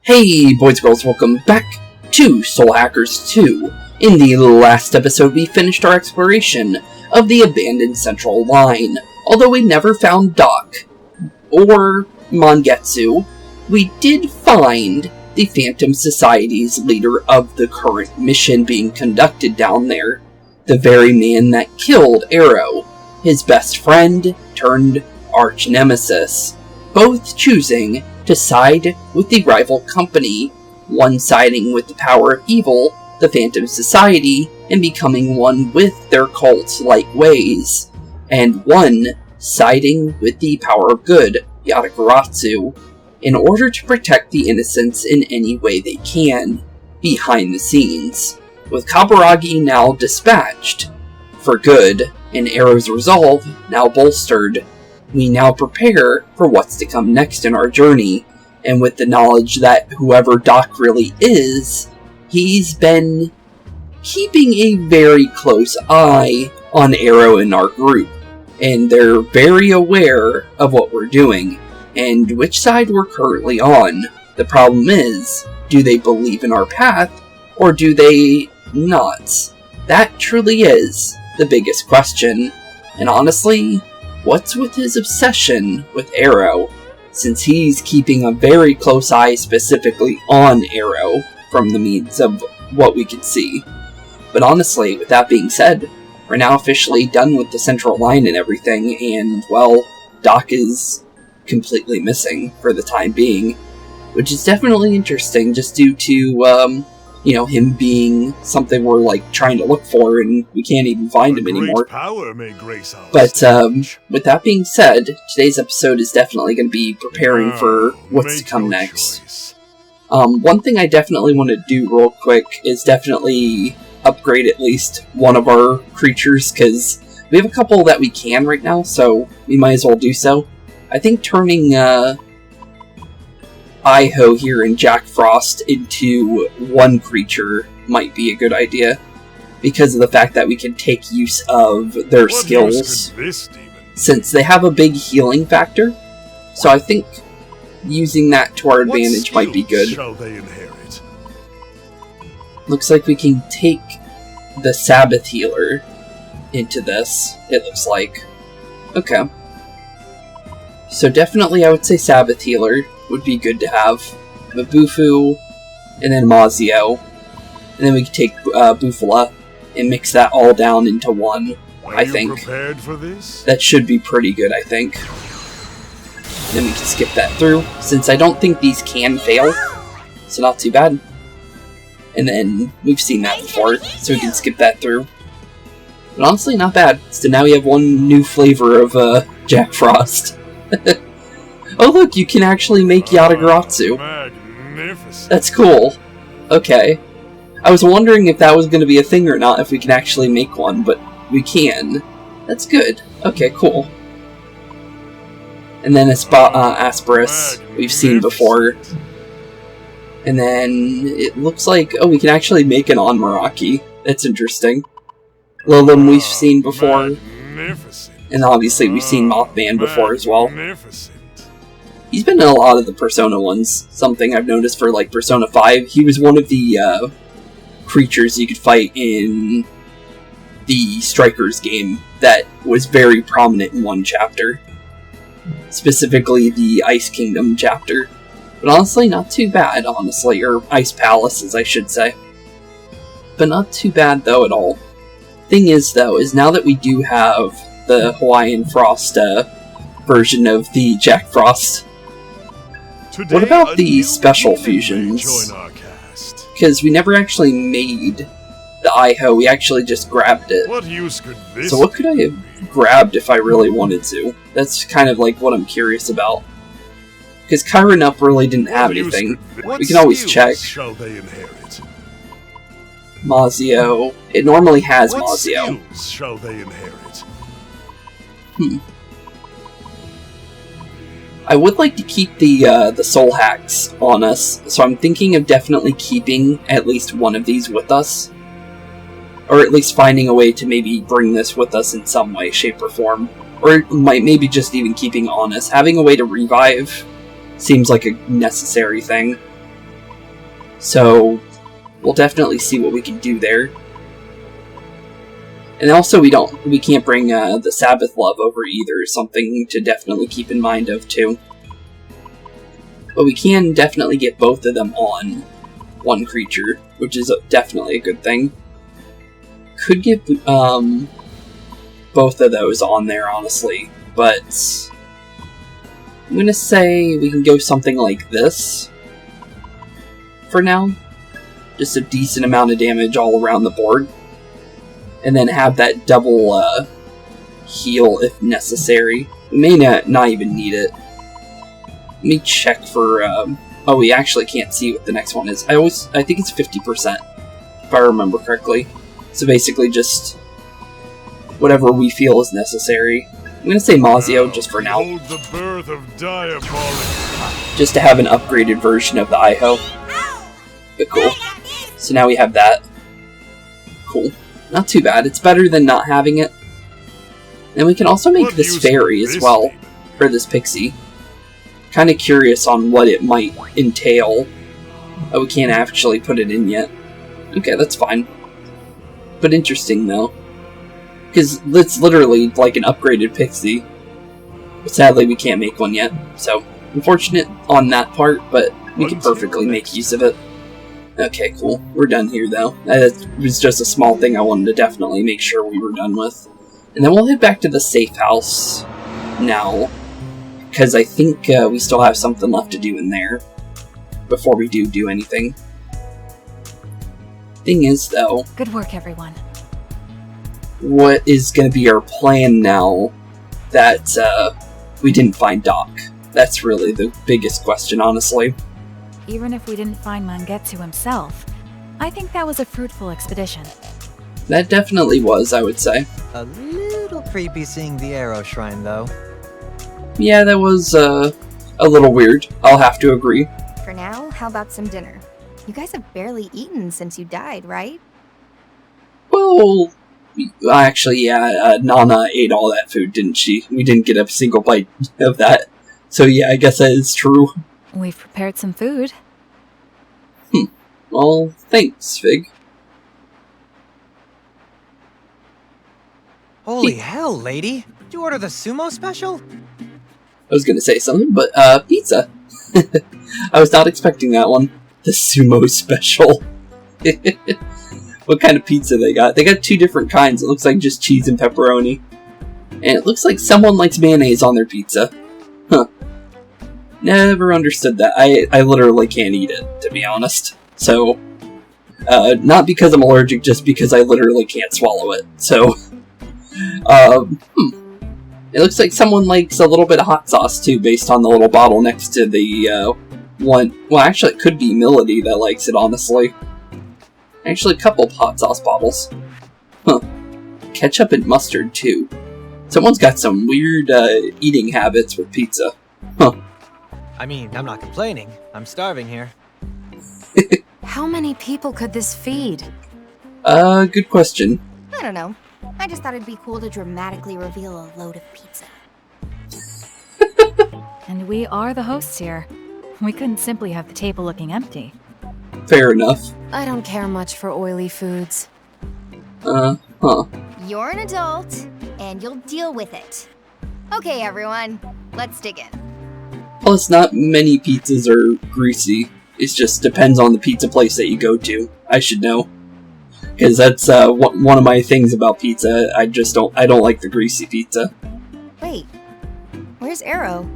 Hey boys and girls, welcome back to Soul Hackers 2. In the last episode we finished our exploration of the abandoned central line. Although we never found Doc or Mangetsu, we did find the Phantom Society's leader of the current mission being conducted down there. The very man that killed Arrow, his best friend turned arch nemesis, both choosing to side with the rival company, one siding with the power of evil, the Phantom Society, and becoming one with their cult-like ways, and one siding with the power of good, Yatagarasu, in order to protect the innocents in any way they can, behind the scenes. With Kaburagi now dispatched for good, and Arrow's resolve now bolstered, we now prepare for what's to come next in our journey, and with the knowledge that whoever Doc really is, he's been keeping a very close eye on Arrow and our group, and they're very aware of what we're doing, and which side we're currently on. The problem is, do they believe in our path, or do they not? That truly is the biggest question, and honestly, what's with his obsession with Arrow, since he's keeping a very close eye specifically on Arrow from the means of what we can see. But honestly, with that being said, we're now officially done with the central line and everything, and, well, Doc is completely missing for the time being, which is definitely interesting just due to, him being something we're, trying to look for, and we can't even find him anymore. But, with that being said, today's episode is definitely going to be preparing for what's to come next. One thing I definitely want to do real quick is definitely upgrade at least one of our creatures, because we have a couple that we can right now, so we might as well do so. I think turning, Iho here and Jack Frost into one creature might be a good idea, because of the fact that we can take use of their skills, since they have a big healing factor, so I think using that to our advantage might be good. Looks like we can take the Sabbath Healer into this, it looks like. Okay. So definitely I would say Sabbath Healer would be good to have. Mabufu, and then Mazio. And then we could take Bufala and mix that all down into one, I think. Prepared for this? That should be pretty good, I think. Then we can skip that through, since I don't think these can fail, so not too bad. And then we've seen that before, so we can skip that through. But honestly, not bad. So now we have one new flavor of Jack Frost. Oh look, you can actually make Yatagarasu. Magnificent. That's cool. Okay. I was wondering if that was going to be a thing or not, if we can actually make one, but we can. That's good. Okay, cool. And then Asperus, we've seen before. And then it looks like, oh, we can actually make an Onmaraki. That's interesting. Lilum we've seen before. And obviously we've seen Mothman before as well. He's been in a lot of the Persona ones. Something I've noticed for, Persona 5. He was one of the creatures you could fight in the Strikers game that was very prominent in one chapter. Specifically the Ice Kingdom chapter. But honestly, not too bad, honestly. Or Ice Palaces, I should say. But not too bad, though, at all. Thing is, though, is now that we do have the Hawaiian Frost version of the Jack Frost, what about the special fusions? Because we never actually made the Iho, we actually just grabbed it. So what could I have grabbed if I really wanted to? That's kind of what I'm curious about. Because Kyron Up really didn't have anything. We can always check. Mazio. It normally has Mazio. I would like to keep the soul hacks on us, so I'm thinking of definitely keeping at least one of these with us. Or at least finding a way to maybe bring this with us in some way, shape, or form. Or maybe just even keeping on us. Having a way to revive seems like a necessary thing. So we'll definitely see what we can do there. And also we can't bring the Sabbath Love over either, something to definitely keep in mind of too. But we can definitely get both of them on one creature, which is definitely a good thing. Could get both of those on there, honestly, but I'm gonna say we can go something like this for now. Just a decent amount of damage all around the board. And then have that double heal if necessary. We may not even need it. Let me check for... oh, we actually can't see what the next one is. I think it's 50%, if I remember correctly. So basically just whatever we feel is necessary. I'm going to say Mazio just for now. Hold the birth of diabolic. Just to have an upgraded version of the Iho. But cool. So now we have that. Cool. Not too bad. It's better than not having it. And we can also make this fairy as well. Or this pixie. Kind of curious on what it might entail. Oh, we can't actually put it in yet. Okay, that's fine. But interesting, though. Because it's literally like an upgraded pixie. But sadly, we can't make one yet. So, unfortunate on that part, but we can perfectly make use of it. Okay, cool. We're done here, though. That was just a small thing I wanted to definitely make sure we were done with. And then we'll head back to the safe house now. Because I think we still have something left to do in there before we do anything. Thing is, though... Good work, everyone. What is going to be our plan now that we didn't find Doc? That's really the biggest question, honestly. Even if we didn't find Mangetsu himself, I think that was a fruitful expedition. That definitely was, I would say. A little creepy seeing the arrow shrine, though. Yeah, that was a little weird. I'll have to agree. For now, how about some dinner? You guys have barely eaten since you died, right? Well, actually, yeah, Nana ate all that food, didn't she? We didn't get a single bite of that. So yeah, I guess that is true. We've prepared some food. Well, thanks, Fig. Holy hell, lady! Did you order the sumo special? I was gonna say something, but, pizza. I was not expecting that one. The sumo special. What kind of pizza they got? They got 2 different kinds. It looks like just cheese and pepperoni. And it looks like someone likes mayonnaise on their pizza. Huh. Never understood that. I literally can't eat it, to be honest. So, not because I'm allergic, just because I literally can't swallow it. So, it looks like someone likes a little bit of hot sauce, too, based on the little bottle next to the, one. Well, actually, it could be Melody that likes it, honestly. Actually, a couple of hot sauce bottles. Huh. Ketchup and mustard, too. Someone's got some weird, eating habits with pizza. Huh. I mean, I'm not complaining. I'm starving here. How many people could this feed? Good question. I don't know. I just thought it'd be cool to dramatically reveal a load of pizza. And we are the hosts here. We couldn't simply have the table looking empty. Fair enough. I don't care much for oily foods. Huh. You're an adult, and you'll deal with it. Okay, everyone, let's dig in. Plus, not many pizzas are greasy. It just depends on the pizza place that you go to. I should know. Because that's one of my things about pizza. I don't like the greasy pizza. Wait, where's Arrow?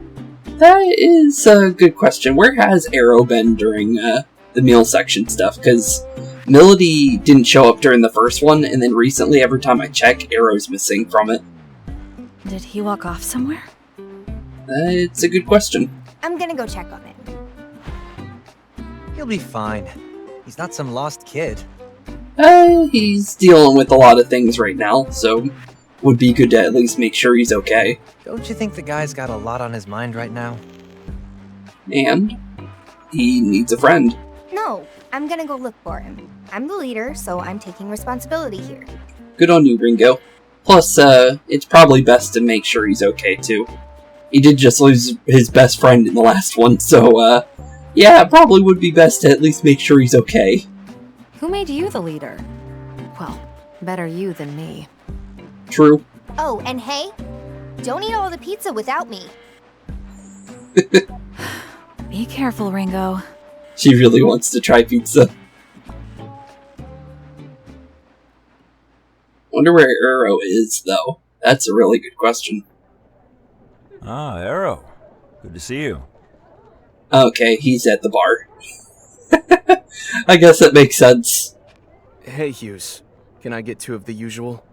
That is a good question. Where has Arrow been during the meal section stuff? Because Melody didn't show up during the first one, and then recently, every time I check, Arrow's missing from it. Did he walk off somewhere? It's a good question. I'm gonna go check on it. He'll be fine. He's not some lost kid. He's dealing with a lot of things right now, so would be good to at least make sure he's okay. Don't you think the guy's got a lot on his mind right now? And he needs a friend. No, I'm gonna go look for him. I'm the leader, so I'm taking responsibility here. Good on you, Ringo. Plus, it's probably best to make sure he's okay, too. He did just lose his best friend in the last one, so, Yeah, it probably would be best to at least make sure he's okay. Who made you the leader? Well, better you than me. True. Oh, and hey, don't eat all the pizza without me. Be careful, Ringo. She really wants to try pizza. Wonder where Arrow is, though. That's a really good question. Ah, Arrow. Good to see you. Okay, he's at the bar. I guess that makes sense. Hey, Hughes. Can I get 2 of the usual?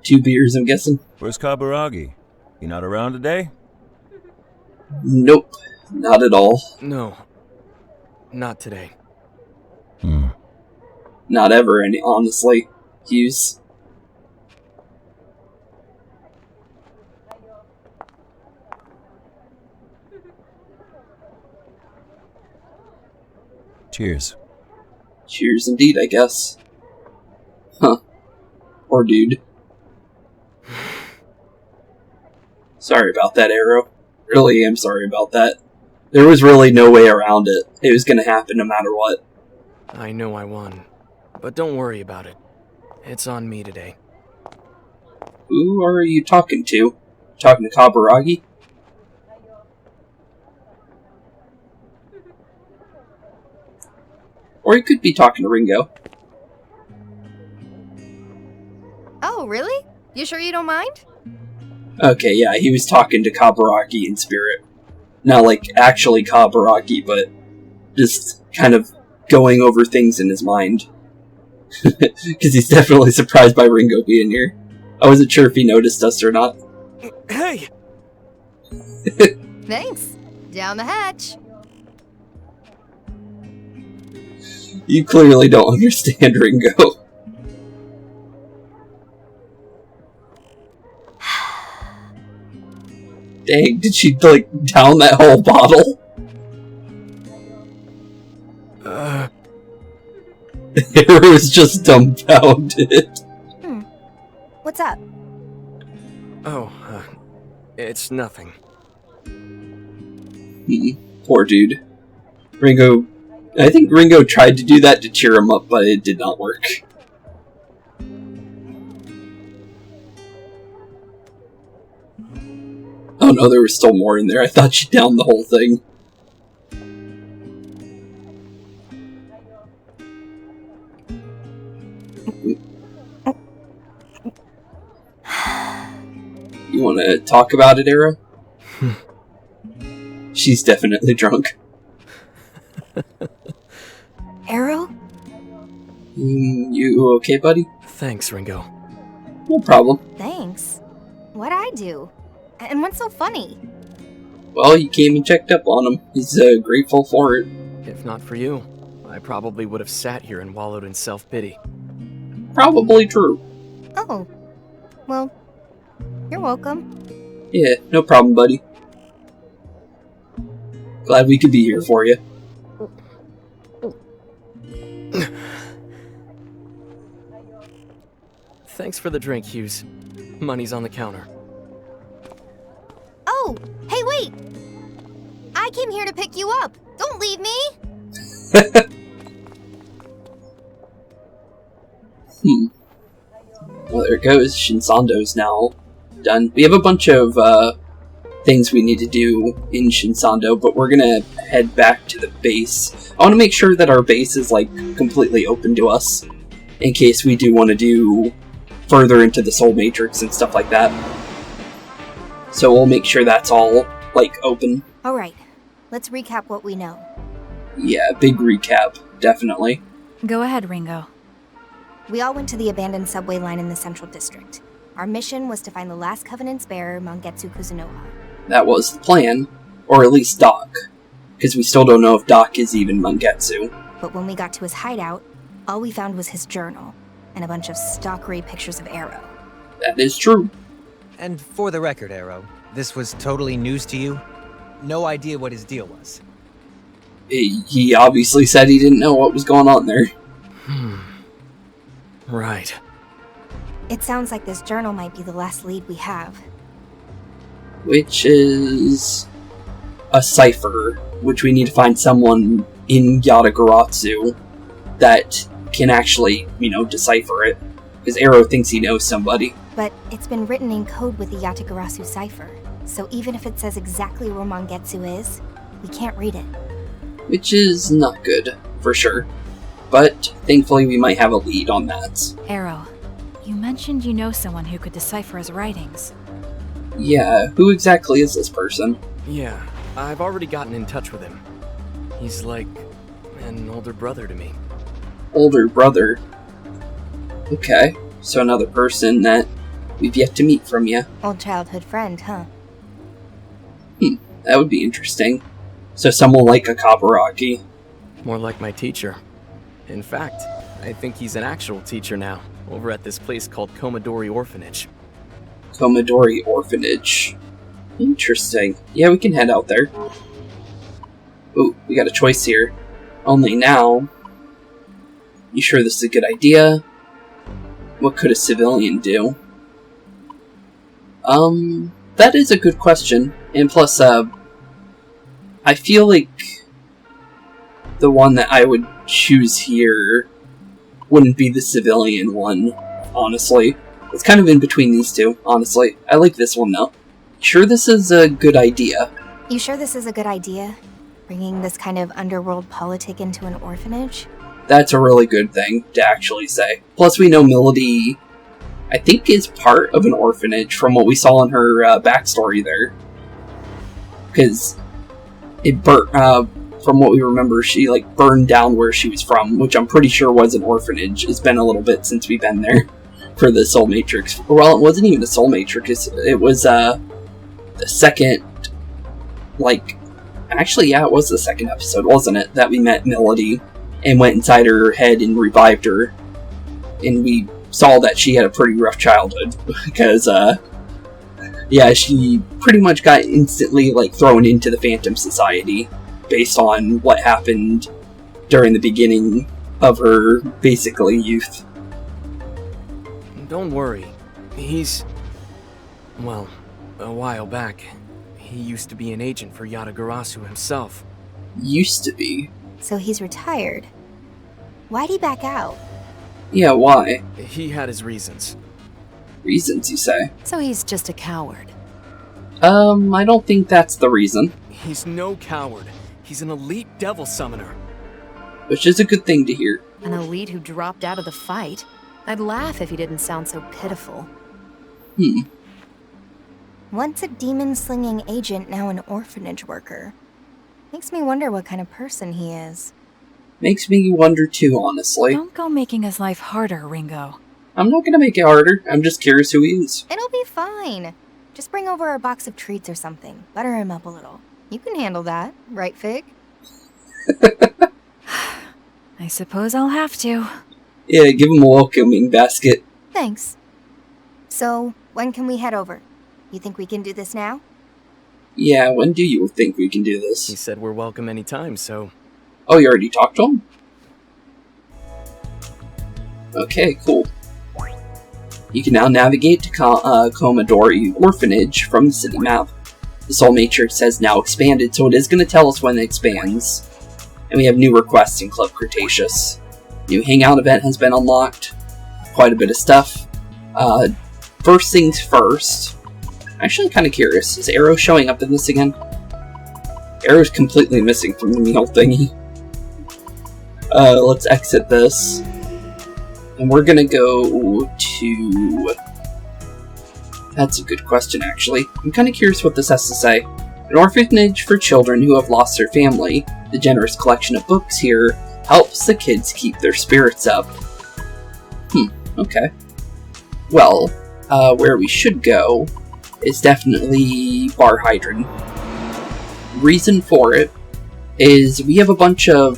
2 beers, I'm guessing? Where's Kaburagi? You not around today? Nope, not at all. No. Not today. Not ever, honestly. Hughes. Cheers. Cheers indeed, I guess. Huh. Poor dude. Sorry about that, Arrow. Really am sorry about that. There was really no way around it. It was gonna happen no matter what. I know I won. But don't worry about it. It's on me today. Who are you talking to? Talking to Kaburagi? Or you could be talking to Ringo. Oh, really? You sure you don't mind? Okay, yeah, he was talking to Kaburagi in spirit. Not like actually Kaburagi, but just kind of going over things in his mind. Because he's definitely surprised by Ringo being here. I wasn't sure if he noticed us or not. Hey! Thanks. Down the hatch. You clearly don't understand Ringo. Dang, did she, like, down that whole bottle? It was just dumbfounded. What's up? Oh, it's nothing. Poor dude. Ringo... I think Ringo tried to do that to cheer him up, but it did not work. Oh no, there was still more in there. I thought she downed the whole thing. You want to talk about it, Era? She's definitely drunk. Arrow? You okay, buddy? Thanks, Ringo. No problem. Thanks. What'd I do? And what's so funny? Well, you came and checked up on him. He's grateful for it. If not for you, I probably would have sat here and wallowed in self-pity. Probably true. Oh. Well, you're welcome. Yeah, no problem, buddy. Glad we could be here for you. Thanks for the drink, Hughes. Money's on the counter. Oh, hey, wait! I came here to pick you up. Don't leave me! Well, there it goes. Shinsando's now done. We have a bunch of things we need to do in Shinsando, but we're gonna head back to the base. I want to make sure that our base is, like, completely open to us, in case we do want to do further into the Soul Matrix and stuff like that. So we'll make sure that's all, like, open. Alright, let's recap what we know. Yeah, big recap, definitely. Go ahead, Ringo. We all went to the abandoned subway line in the Central District. Our mission was to find the last Covenant's bearer, Mangetsu Kuzunoha. That was the plan. Or at least Doc. Because we still don't know if Doc is even Mangetsu. But when we got to his hideout, all we found was his journal, and a bunch of stalkery pictures of Arrow. That is true. And for the record, Arrow, this was totally news to you? No idea what his deal was? He obviously said he didn't know what was going on there. Right. It sounds like this journal might be the last lead we have. Which is a cipher, which we need to find someone in Yatagarasu that can actually, decipher it. Because Arrow thinks he knows somebody. But it's been written in code with the Yatagarasu cipher, so even if it says exactly where Mangetsu is, we can't read it. Which is not good, for sure. But thankfully we might have a lead on that. Arrow, you mentioned you know someone who could decipher his writings. Yeah, who exactly is this person? Yeah, I've already gotten in touch with him. He's like an older brother to me. Older brother? Okay, so another person that we've yet to meet from you. Old childhood friend, huh? That would be interesting. So someone like a Kaburaki. More like my teacher. In fact, I think he's an actual teacher now, over at this place called Komodori Orphanage. Komodori Orphanage. Interesting. Yeah, we can head out there. Ooh, we got a choice here. Only now. You sure this is a good idea? What could a civilian do? That is a good question. And plus, I feel like the one that I would choose here wouldn't be the civilian one, honestly. It's kind of in between these two, honestly. I like this one, though. Sure this is a good idea? You sure this is a good idea? Bringing this kind of underworld politic into an orphanage? That's a really good thing to actually say. Plus, we know Melody, I think, is part of an orphanage from what we saw in her backstory there. Because it burnt, from what we remember, she burned down where she was from, which I'm pretty sure was an orphanage. It's been a little bit since we've been there for the Soul Matrix. Well, it wasn't even a Soul Matrix. It was the second, actually, yeah, it was the second episode, wasn't it? That we met Melody and went inside her head and revived her. And we saw that she had a pretty rough childhood because, yeah, she pretty much got instantly, thrown into the Phantom Society based on what happened during the beginning of her, basically, youth. Don't worry. Well, a while back, he used to be an agent for Yatagarasu himself. Used to be? So he's retired. Why'd he back out? Yeah, why? He had his reasons. Reasons, you say? So he's just a coward. I don't think that's the reason. He's no coward. He's an elite devil summoner. Which is a good thing to hear. An elite who dropped out of the fight? I'd laugh if he didn't sound so pitiful. Once a demon-slinging agent, now an orphanage worker. Makes me wonder what kind of person he is. Makes me wonder too, honestly. Don't go making his life harder, Ringo. I'm not gonna make it harder. I'm just curious who he is. It'll be fine. Just bring over a box of treats or something. Butter him up a little. You can handle that, right, Fig? I suppose I'll have to. Yeah, give him a welcoming basket. Thanks. So, when can we head over? You think we can do this now? Yeah, when do you think we can do this? He said we're welcome anytime, so... Oh, you already talked to him? Okay, cool. You can now navigate to Komodori Orphanage from the city map. The Soul Matrix has now expanded, so it is going to tell us when it expands. And we have new requests in Club Cretaceous. New hangout event has been unlocked. Quite a bit of stuff. First things first. Actually, I'm kind of curious. Is Arrow showing up in this again? Arrow's completely missing from the meal thingy. Let's exit this. And we're gonna go to... That's a good question, actually. I'm kind of curious what this has to say. An orphanage for children who have lost their family. The generous collection of books here helps the kids keep their spirits up. Okay. Well, where we should go is definitely Bar Hydron. Reason for it is we have a bunch of,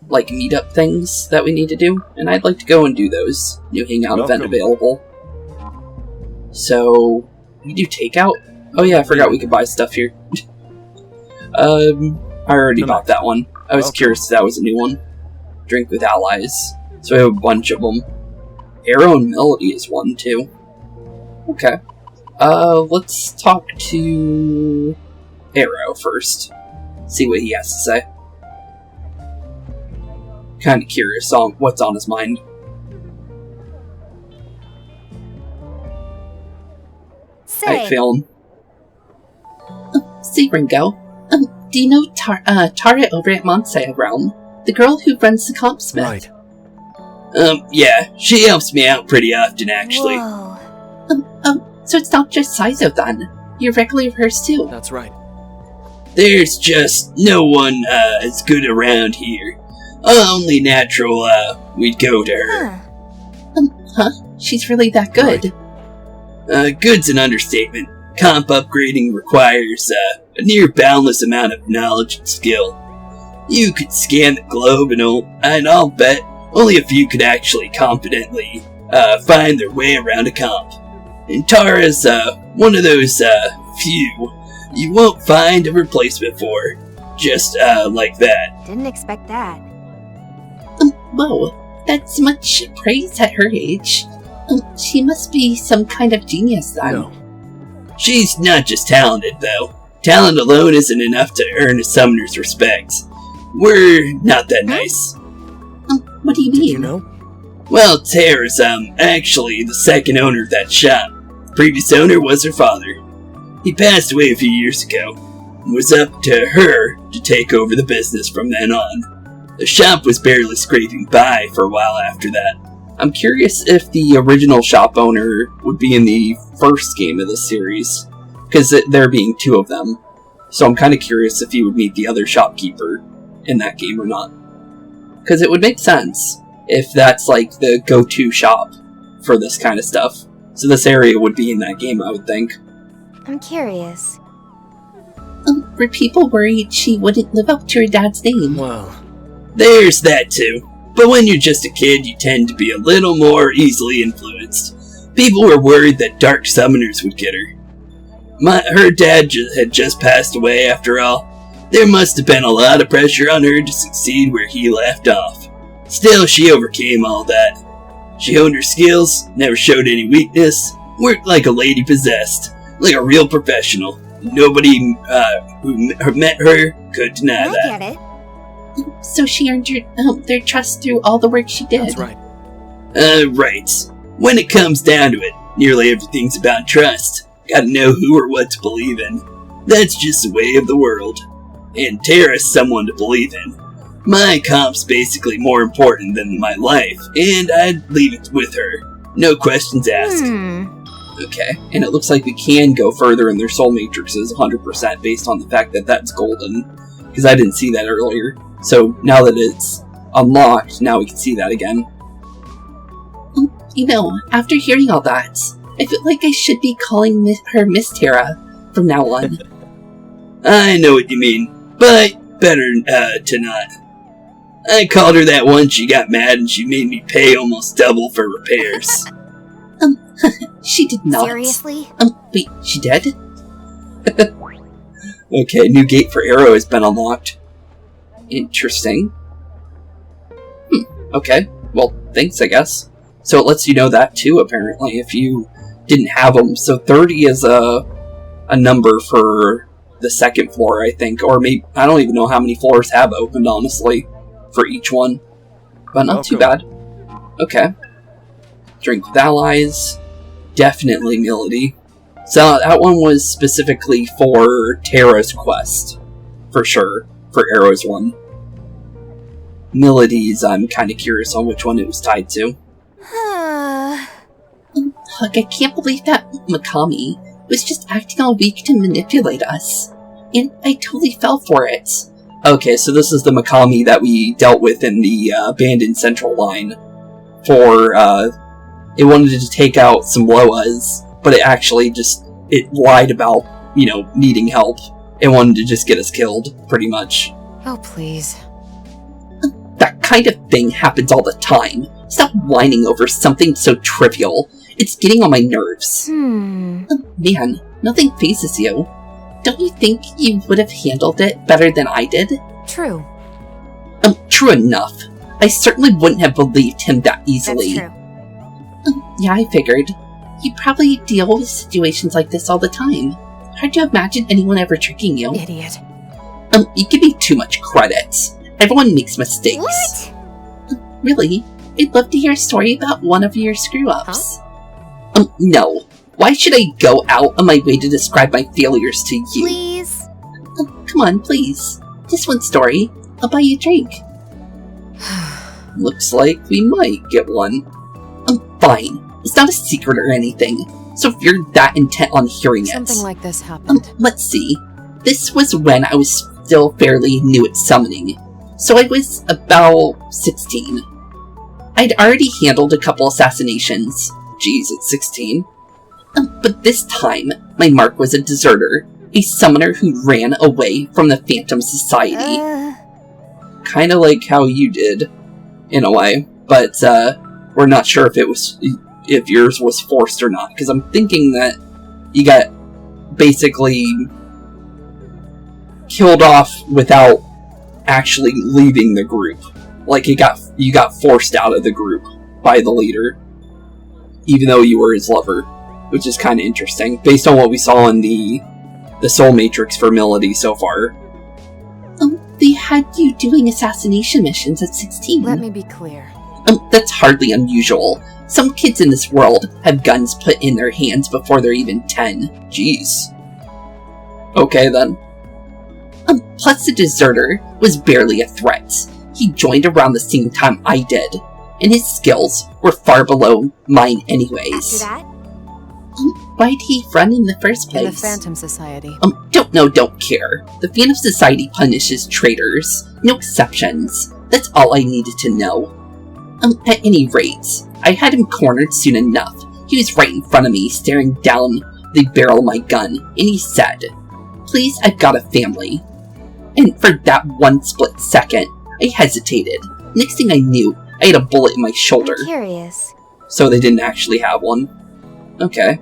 meetup things that we need to do, and I'd like to go and do those. New hangout event available. So, we do takeout? Oh yeah, I forgot we could buy stuff here. I already bought that one. I was curious if that was a new one. Drink with allies. So we have a bunch of them. Arrow and Melody is one, too. Okay. Let's talk to Arrow first. see what he has to say. Kinda curious on what's on his mind. Say, Film. Say, Ringo, do you know Tara over at Monsaya Realm? The girl who runs the comp smith? Right. Yeah, she helps me out pretty often, actually. whoa. So it's not just Saizo then. You're regular of hers too. That's right. There's just no one, as good around here. Only natural, we'd go to her. Huh. She's really that good. Good's an understatement. Comp upgrading requires, a near boundless amount of knowledge and skill. You could scan the globe and I'll bet only a few could actually competently, find their way around a comp. And Tara's, one of those, few you won't find a replacement for. Just, like that. Didn't expect that. Whoa, that's much praise at her age. She must be some kind of genius then. No. She's not just talented, though. Talent alone isn't enough to earn a summoner's respect. We're not that nice. What do you mean? Did you know? Well, Tara's, actually the second owner of that shop. Previous owner was her father. He passed away a few years ago. It was up to her to take over the business from then on. The shop was barely scraping by for a while after that. I'm curious if the original shop owner would be in the first game of the series, because there being two of them. So I'm kind of curious if you would meet the other shopkeeper in that game or not. Because it would make sense if that's like the go-to shop for this kind of stuff. So this area would be in that game, I would think. I'm curious. Were people worried she wouldn't live up to her dad's name? Well, There's that too. But when you're just a kid, you tend to be a little more easily influenced. People were worried that dark summoners would get her. Her dad had just passed away after all. There must have been a lot of pressure on her to succeed where he left off. Still, she overcame all that. She honed her skills, never showed any weakness, worked like a lady possessed, like a real professional. Nobody who met her could deny I that. get it. So she earned their trust through all the work she did. that's right. Right. When it comes down to it, nearly everything's about trust. Gotta know who or what to believe in. That's just the way of the world. And Tara's someone to believe in. My comp's basically more important than my life, and I'd leave it with her. No questions asked. Okay, and it looks like we can go further in their soul matrices 100% based on the fact that that's golden. Because I didn't see that earlier. So now that it's unlocked, now we can see that again. You know, after hearing all that, I feel like I should be calling her Miss Tara from now on. I know what you mean, but better to not. I called her that once she got mad and she made me pay almost double for repairs. She did not. Seriously? Wait, she did? Okay, new gate for Arrow has been unlocked. Interesting. Okay, well, thanks, I guess. So it lets you know that too, apparently, if you didn't have them. So 30 is a number for the second floor, I think. Or maybe, I don't even know how many floors have opened, honestly, for each one. But not too bad. Okay. Drink with allies. Definitely Melody. So that one was specifically for Tara's quest. For sure. For Arrow's one. Melody's, I'm kind of curious on which one it was tied to. Look, I can't believe that Mikami was just acting all weak to manipulate us. And I totally fell for it. Okay, so this is the Mikami that we dealt with in the abandoned central line. For, it wanted to take out some Loas, but it actually just, it lied about, you know, needing help. It wanted to just get us killed, pretty much. Oh, please. That kind of thing happens all the time. Stop whining over something so trivial. It's getting on my nerves. Man, nothing phases you. Don't you think you would have handled it better than I did? True. True enough. I certainly wouldn't have believed him that easily. That's true. Yeah, I figured. You probably deal with situations like this all the time. Hard to imagine anyone ever tricking you. Idiot. You give me too much credit. Everyone makes mistakes. What? Really? I'd love to hear a story about one of your screw-ups. No. Why should I go out on my way to describe my failures to you? Please? Come on, please. Just one story. I'll buy you a drink. Looks like we might get one. Fine. It's not a secret or anything. So if you're that intent on hearing Something it... like this happened. Let's see. This was when I was still fairly new at summoning. So I was about 16. I'd already handled a couple assassinations. Jeez, at 16. But this time, my mark was a deserter. A summoner who ran away from the Phantom Society. Kinda like how you did, in a way. But, we're not sure if yours was forced or not. Because I'm thinking that you got basically killed off without actually leaving the group. Like you got forced out of the group by the leader, even though you were his lover, which is kind of interesting based on what we saw in the Soul Matrix for Melody so far. They had you doing assassination missions at 16. Let me be clear. That's hardly unusual. Some kids in this world have guns put in their hands before they're even 10. Jeez. Okay then. Plus the deserter was barely a threat. He joined around the same time I did, and his skills were far below mine anyways. After that? Why'd he run in the first place? In the Phantom Society. Don't know, don't care. The Phantom Society punishes traitors. No exceptions. That's all I needed to know. At any rate, I had him cornered soon enough. He was right in front of me, staring down the barrel of my gun, and he said, "Please, I've got a family." And for that one split second, I hesitated. Next thing I knew, I had a bullet in my shoulder. I'm curious. So they didn't actually have one. Okay.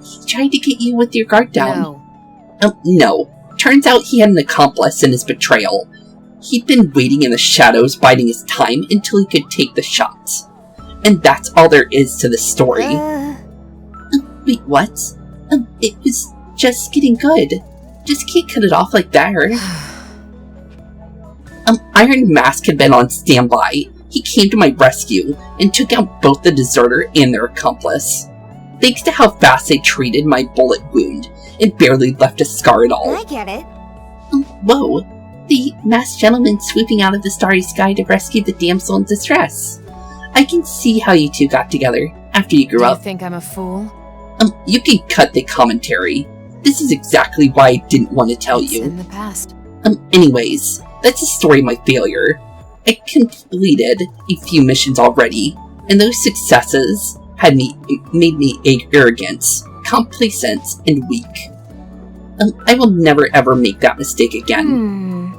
He tried to get you with your guard down. No. Turns out he had an accomplice in his betrayal. He'd been waiting in the shadows, biding his time until he could take the shots. And that's all there is to the story. Wait, what? It was just getting good. Just can't cut it off like that. Iron Mask had been on standby. He came to my rescue and took out both the deserter and their accomplice. Thanks to how fast they treated my bullet wound, it barely left a scar at all. I get it. Whoa. The masked gentleman swooping out of the starry sky to rescue the damsel in distress. I can see how you two got together after you grew up. Do you think I'm a fool? You can cut the commentary. This is exactly why I didn't want to tell It's you. in the past. Anyways, that's the story of my failure. I completed a few missions already, and those successes had made me arrogant, complacent, and weak. I will never ever make that mistake again.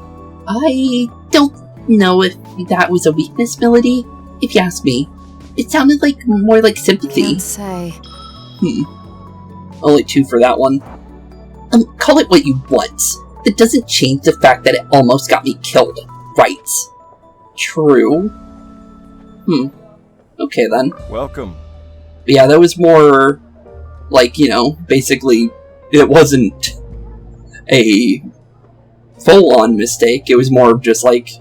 I don't know if that was a weakness, Melody, if you ask me. It sounded like more like sympathy. Can't say. Only 2 for that one. Call it what you want. That doesn't change the fact that it almost got me killed, right? True. Okay then. Welcome. But yeah, that was more like, basically, it wasn't a full-on mistake. It was more of just like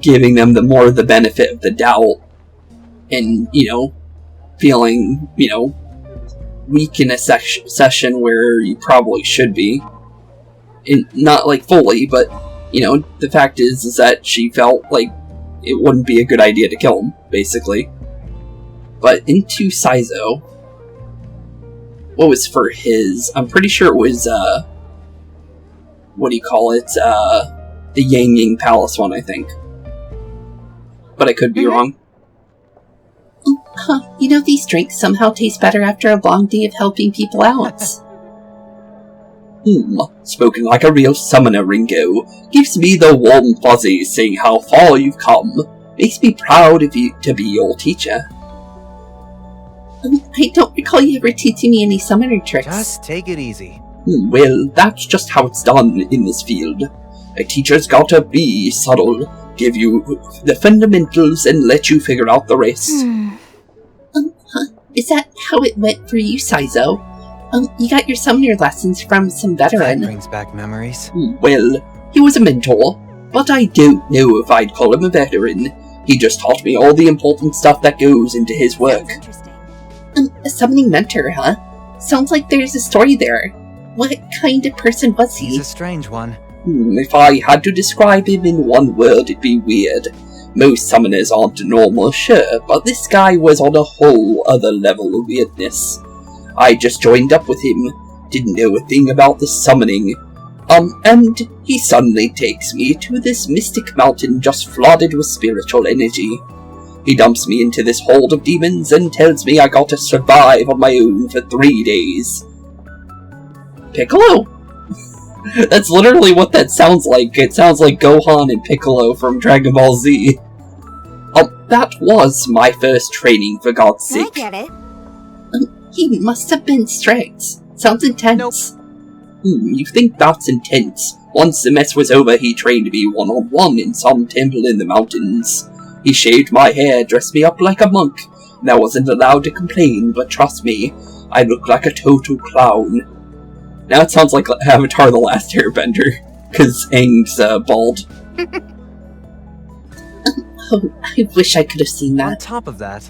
giving them the benefit of the doubt and, feeling, weak in a session where you probably should be. And not like fully, but, the fact is that she felt like it wouldn't be a good idea to kill him, basically. But into Saizo, what was for his? I'm pretty sure it was, the Yang Yang Palace one, I think. But I could be wrong. These drinks somehow taste better after a long day of helping people out. Spoken like a real summoner, Ringo. Gives me the warm fuzzies seeing how far you've come. Makes me proud of you to be your teacher. I don't recall you ever teaching me any summoner tricks. Just take it easy. Well, that's just how it's done in this field. A teacher's gotta be subtle, give you the fundamentals and let you figure out the rest. Is that how it went for you, Saizo? You got your summoner lessons from some veteran. That brings back memories. Well, he was a mentor, but I don't know if I'd call him a veteran. He just taught me all the important stuff that goes into his work. Sounds interesting. A summoning mentor, huh? Sounds like there's a story there. What kind of person was he? He's a strange one. If I had to describe him in one word, it'd be weird. Most summoners aren't normal, sure, but this guy was on a whole other level of weirdness. I just joined up with him, didn't know a thing about the summoning. And he suddenly takes me to this mystic mountain just flooded with spiritual energy. He dumps me into this horde of demons and tells me I gotta survive on my own for 3 days. Piccolo? That's literally what that sounds like. It sounds like Gohan and Piccolo from Dragon Ball Z. That was my first training, for God's sake. I get it. He must have been strict. Sounds intense. Nope. You think that's intense? Once the mess was over, he trained me one-on-one in some temple in the mountains. He shaved my hair, dressed me up like a monk, and I wasn't allowed to complain, but trust me, I looked like a total clown. Now it sounds like Avatar The Last Airbender, because Aang's bald. Oh, I wish I could have seen that. On top of that...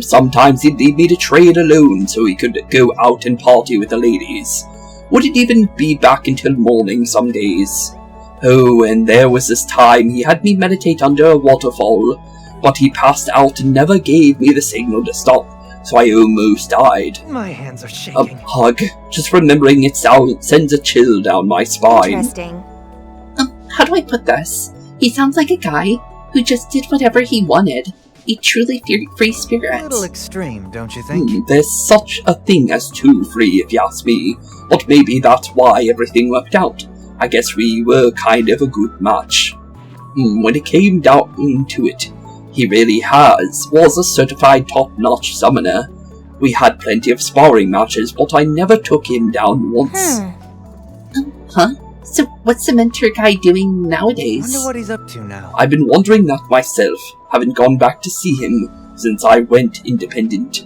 Sometimes he'd leave me to trade alone so he could go out and party with the ladies. Wouldn't even be back until morning some days. Oh, and there was this time he had me meditate under a waterfall, but he passed out and never gave me the signal to stop, so I almost died. My hands are A shaking. hug. Just remembering it sends a chill down my spine. Interesting. How do I put this? He sounds like a guy who just did whatever he wanted. A truly free spirit. A little extreme, don't you think? There's such a thing as too free, if you ask me. But maybe that's why everything worked out. I guess we were kind of a good match. When it came down to it, he really was a certified top-notch summoner. We had plenty of sparring matches, but I never took him down once. Huh? So what's the mentor guy doing nowadays? Wonder what he's up to now. I've been wondering that myself. Haven't gone back to see him since I went independent.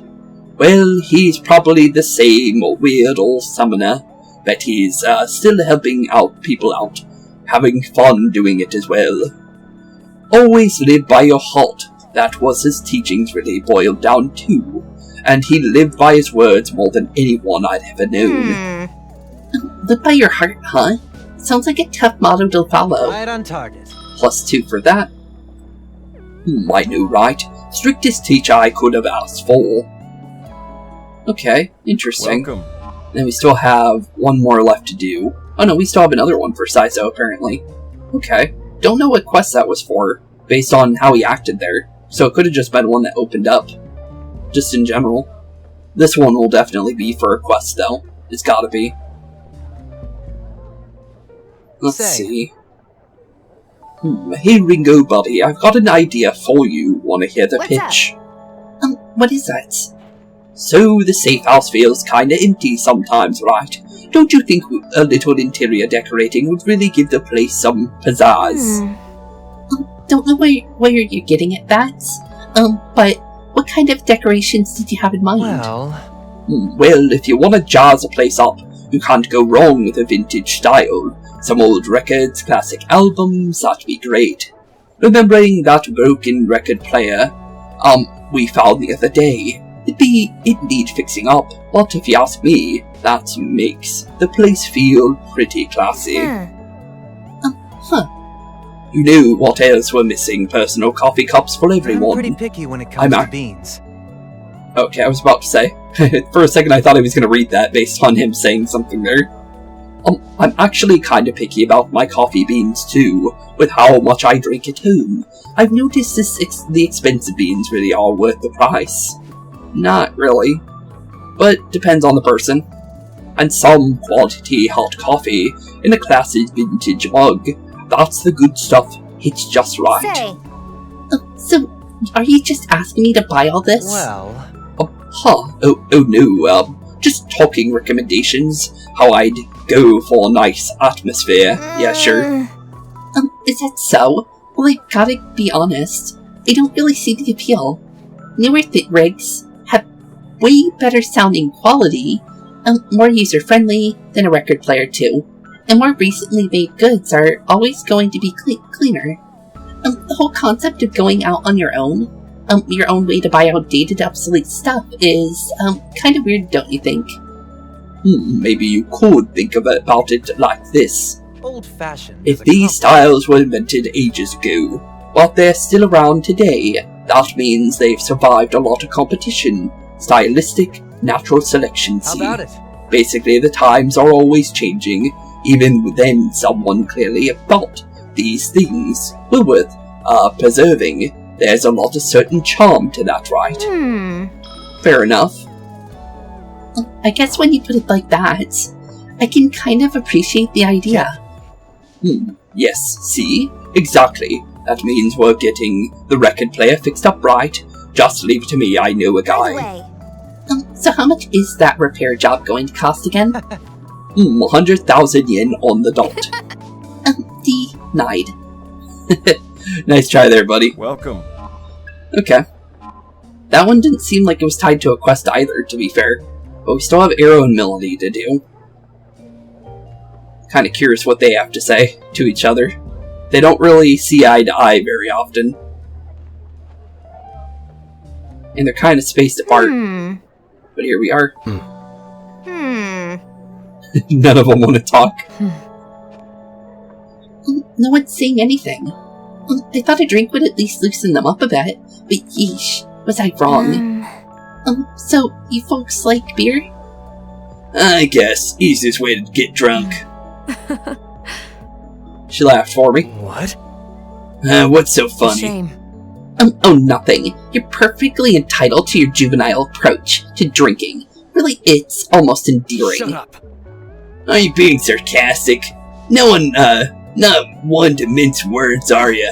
Well, he's probably the same weird old summoner, but he's still helping people out, having fun doing it as well. Always live by your heart. That was his teachings really boiled down to, and he lived by his words more than anyone I'd ever known. Live by your heart, huh? Sounds like a tough motto to follow. Right on target. +2 for that. I know, right? Strictest teacher I could have asked for. Okay, interesting. Welcome. Then we still have one more left to do. Oh no, we still have another one for Saizo, apparently. Okay. Don't know what quest that was for, based on how he acted there. So it could have just been one that opened up. Just in general. This one will definitely be for a quest, though. It's gotta be. Let's see. Hey Ringo buddy, I've got an idea for you. Wanna hear the pitch? What is that? So the safe house feels kinda empty sometimes, right? Don't you think a little interior decorating would really give the place some pizzazz? Don't know where you're getting at that. But what kind of decorations did you have in mind? Well, if you want to jazz a place up, you can't go wrong with a vintage style. Some old records, classic albums, that'd be great. Remembering that broken record player, we found the other day. It'd need fixing up, but if you ask me, that makes the place feel pretty classy. You knew what else we're missing, personal coffee cups for everyone. I'm pretty picky when it comes to beans. Okay, I was about to say. For a second I thought I was going to read that based on him saying something there. I'm actually kind of picky about my coffee beans too, with how much I drink at home. I've noticed the expensive beans really are worth the price. Not really, but depends on the person. And some quality hot coffee in a classic vintage mug. That's the good stuff. It's just right. So, are you just asking me to buy all this? Well... Oh no, just talking recommendations. How I'd go for a nice atmosphere. Yeah, sure. Is that so? Well, I gotta be honest. I don't really see the appeal. Newer rigs have way better sounding quality, more user-friendly than a record player too. And more recently made goods are always going to be cleaner. The whole concept of going out on your own way to buy outdated, obsolete stuff is, kind of weird, don't you think? Maybe you could think about it like this. Old-fashioned. If these styles were invented ages ago, but they're still around today, that means they've survived a lot of competition. Stylistic, natural selection, How see? about it? Basically, the times are always changing. Even then, someone clearly thought these things were worth preserving. There's a lot of certain charm to that, right? Fair enough. I guess when you put it like that, I can kind of appreciate the idea. Yes, see? Exactly. That means we're getting the record player fixed up right. Just leave it to me, I know a By the guy. way, So how much is that repair job going to cost again? 100,000 yen on the dot. Denied. Nice try there, buddy. Welcome. Okay. That one didn't seem like it was tied to a quest either, to be fair. But we still have Arrow and Melody to do. Kind of curious what they have to say to each other. They don't really see eye to eye very often. And they're kind of spaced apart. But here we are. None of them want to talk. no one's saying anything. I thought a drink would at least loosen them up a bit, but yeesh, was I wrong? So you folks like beer? I guess. Easiest way to get drunk. She laughed for me. What? What's so funny? Shame. Oh, nothing. You're perfectly entitled to your juvenile approach to drinking. Really, it's almost endearing. Shut up. Are you being sarcastic? No one, not one to mince words, are ya?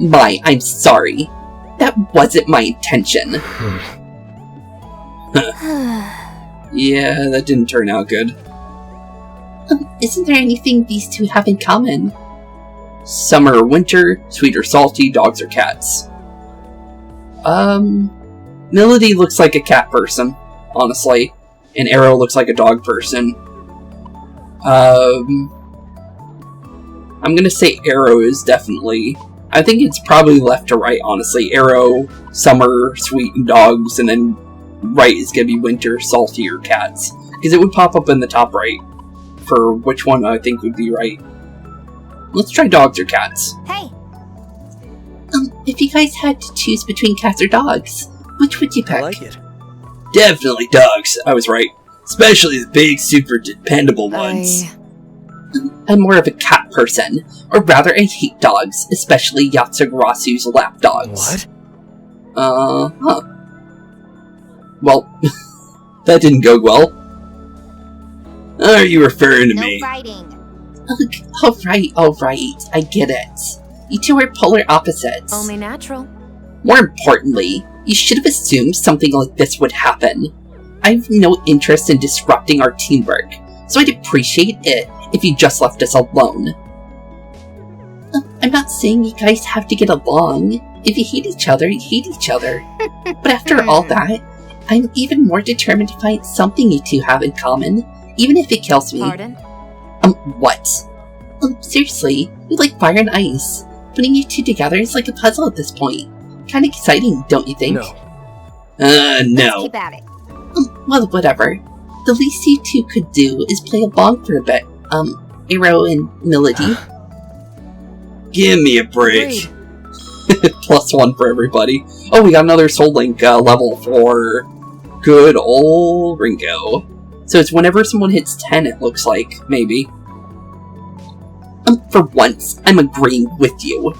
I'm sorry. That wasn't my intention. Yeah, that didn't turn out good. Isn't there anything these two have in common? Summer or winter, sweet or salty, dogs or cats. Melody looks like a cat person, honestly. And Arrow looks like a dog person. I'm gonna say Arrow is definitely... I think it's probably left to right, honestly. Arrow, summer, sweet, and dogs, and then right is gonna be winter, salty, or cats. Because it would pop up in the top right for which one I think would be right. Let's try dogs or cats. Hey, If you guys had to choose between cats or dogs, which would you pick? I like it. Definitely dogs, I was right. Especially the big, super dependable ones. I'm more of a cat person, or rather I hate dogs, especially Yatsugarasu's lap dogs. What? Well, that didn't go well. Are you referring to no me? fighting. Alright, I get it. You two are polar opposites. Only natural. More importantly, you should have assumed something like this would happen. I have no interest in disrupting our teamwork, so I'd appreciate it if you just left us alone. I'm not saying you guys have to get along. If you hate each other, you hate each other. But after all that, I'm even more determined to find something you two have in common, even if it kills me. Pardon? What? Seriously, we like fire and ice. Putting you two together is like a puzzle at this point. Kinda exciting, don't you think? No. Let's No. keep at it. Well, whatever. The least you two could do is play along for a bit. Arrow and Melody. Give me a break. Agreed. +1 for everybody. Oh, we got another Soul Link level for good old Ringo. So it's whenever someone hits 10, it looks like, maybe. For once, I'm agreeing with you.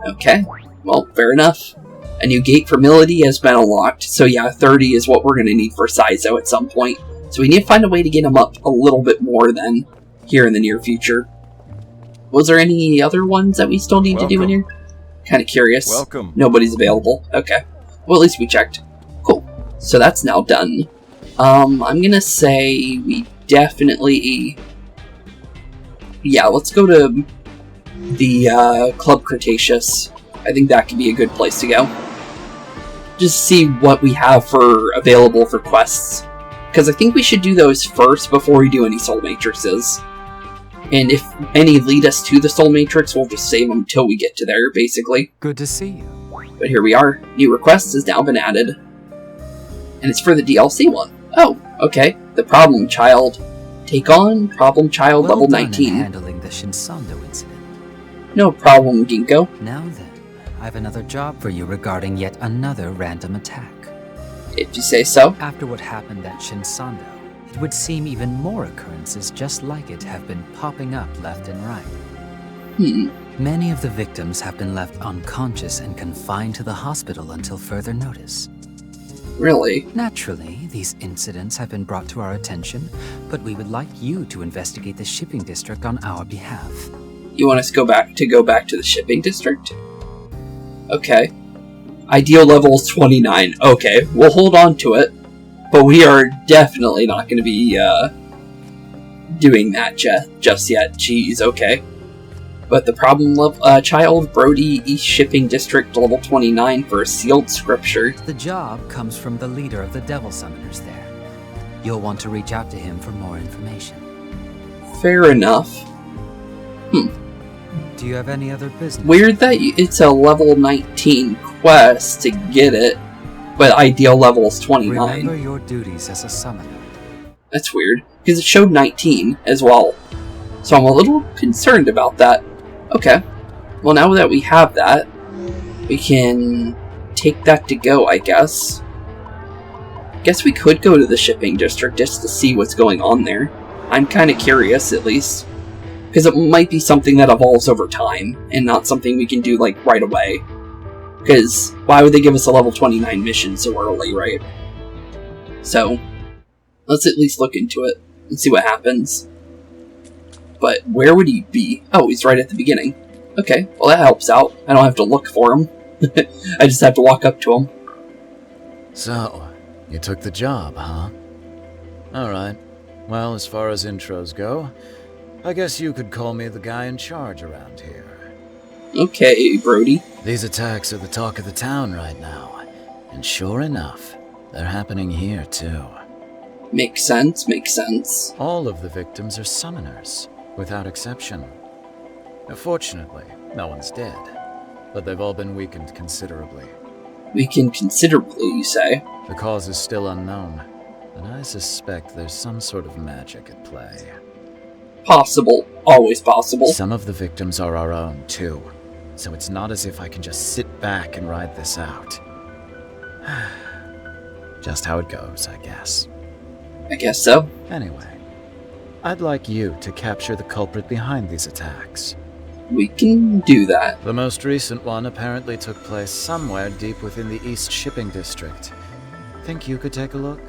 Okay, well, fair enough. A new gate for Melody has been unlocked, so yeah, 30 is what we're going to need for Saizo at some point. So we need to find a way to get him up a little bit more then, here in the near future. Was there any other ones that we still need to do in here? Kind of curious. Welcome. Nobody's available. Okay. Well, at least we checked. Cool. So that's now done. I'm gonna say we definitely... Yeah, let's go to the Club Cretaceous. I think that could be a good place to go. Just see what we have for available for quests. Because I think we should do those first before we do any soul matrices. And if any lead us to the soul matrix, we'll just save them till we get to there, basically. Good to see you. But here we are. New request has now been added. And it's for the DLC one. Oh, okay. The Problem Child. Take on Problem Child level 19. In handling the Shinsando incident. No problem, Ginkgo. Now then, I've another job for you regarding yet another random attack. If you say so. After what happened at Shinsando, it would seem even more occurrences just like it have been popping up left and right. Many of the victims have been left unconscious and confined to the hospital until further notice. Really? Naturally, these incidents have been brought to our attention, but we would like you to investigate the shipping district on our behalf. You want us to go back to the shipping district? Okay. Ideal level is 29. Okay, we'll hold on to it. But we are definitely not going to be doing that just yet. Jeez, okay. But the Problem Child, Brody, East Shipping District, level 29 for a sealed scripture. The job comes from the leader of the Devil Summoners there. You'll want to reach out to him for more information. Fair enough. Do you have any other business? Weird that it's a level 19 quest to get it, but ideal level is 29. Remember your duties as a summoner. That's weird, because it showed 19 as well. So I'm a little concerned about that. Okay. Well, now that we have that, we can take that to go, I guess. Guess we could go to the shipping district just to see what's going on there. I'm kind of curious, at least. Because it might be something that evolves over time, and not something we can do, like, right away. Because why would they give us a level 29 mission so early, right? So, let's at least look into it and see what happens. But where would he be? Oh, he's right at the beginning. Okay, well that helps out. I don't have to look for him. I just have to walk up to him. So, you took the job, huh? Alright. Well, as far as intros go, I guess you could call me the guy in charge around here. Okay, Brody. These attacks are the talk of the town right now. And sure enough, they're happening here too. Makes sense, makes sense. All of the victims are summoners, without exception. Fortunately, no one's dead, but they've all been weakened considerably. Weakened considerably, you say? The cause is still unknown, and I suspect there's some sort of magic at play. Possible. Always possible. Some of the victims are our own, too, so it's not as if I can just sit back and ride this out. Just how it goes, I guess. I guess so. Anyway, I'd like you to capture the culprit behind these attacks. We can do that. The most recent one apparently took place somewhere deep within the East Shipping District. Think you could take a look?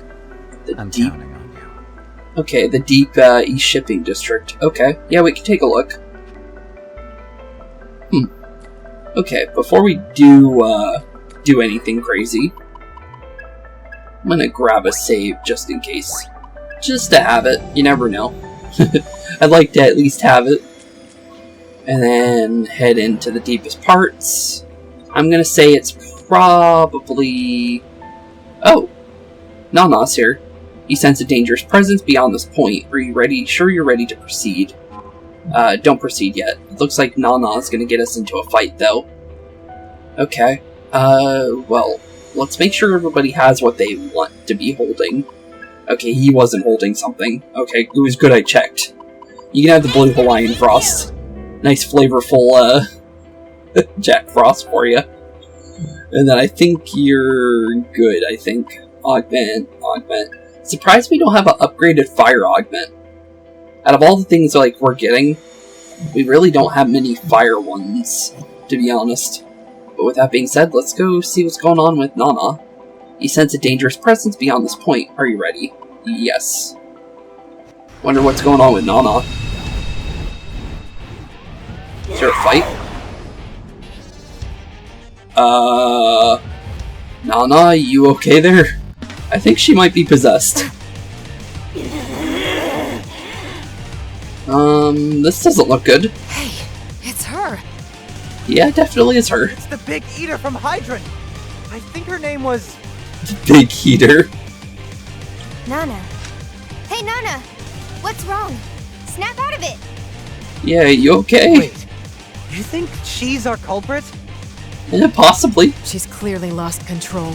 I'm counting on you. Okay, the deep East Shipping District. Okay, yeah, we can take a look. Okay, before we do anything crazy, I'm gonna grab a save just in case. Just to have it. You never know. I'd like to at least have it. And then head into the deepest parts. I'm gonna say it's probably... Oh! Nana's here. You sense a dangerous presence beyond this point. Are you ready? Sure you're ready to proceed. Don't proceed yet. It looks like Nana's gonna get us into a fight, though. Okay. Well, let's make sure everybody has what they want to be holding. Okay, he wasn't holding something. Okay, it was good I checked. You can have the blue Hawaiian Frost. Nice flavorful, Jack Frost for you. And then I think you're good, I think. Augment. Surprised we don't have an upgraded fire augment. Out of all the things, like, we're getting, we really don't have many fire ones, to be honest. But with that being said, let's go see what's going on with Nana. You sense a dangerous presence beyond this point. Are you ready? Yes. Wonder what's going on with Nana. Is there a fight? Nana, you okay there? I think she might be possessed. This doesn't look good. Hey, it's her. Yeah, it definitely is her. It's the big eater from Hydrant. I think her name was... Big Heater. Nana, Hey, Nana! What's wrong? Snap out of it! Yeah, you okay? Wait, you think she's our culprit? Yeah, possibly. She's clearly lost control.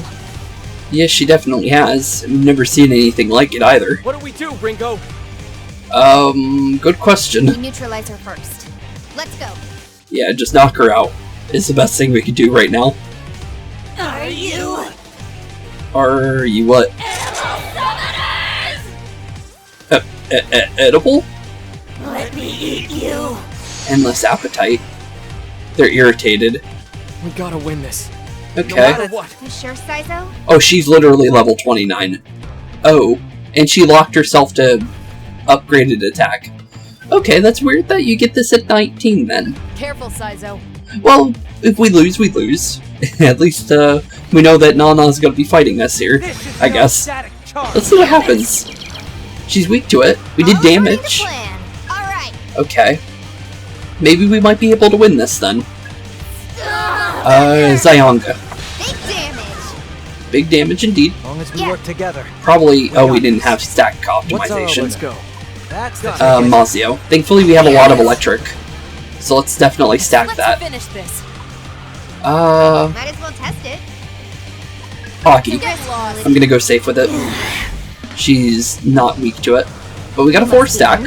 Yeah, she definitely has. I've never seen anything like it either. What do we do, Ringo? Good question. We neutralize her first. Let's go. Yeah, just knock her out. Is the best thing we could do right now. Are you? Are you what? Edible? Let me eat you. Endless appetite. They're irritated. We gotta win this. Okay. No matter what. You sure, Saizo? Oh, she's literally level 29. Oh, and she locked herself to upgraded attack. Okay, that's weird that you get this at 19 then. Careful, Saizo. Well, if we lose, we lose. At least, we know that Nana's gonna be fighting us here, I guess. Let's see what happens. She's weak to it. We did damage. Okay. Maybe we might be able to win this then. Zionga. Big damage. Big damage indeed. As long as we work together. Probably, oh, we didn't have stack optimization. Let's go. That's Mazio. Thankfully we have a lot of electric. So let's definitely stack that. Finish this. Might as well test it. Hockey. I'm gonna go safe with it. She's not weak to it. But we got a 4-stack.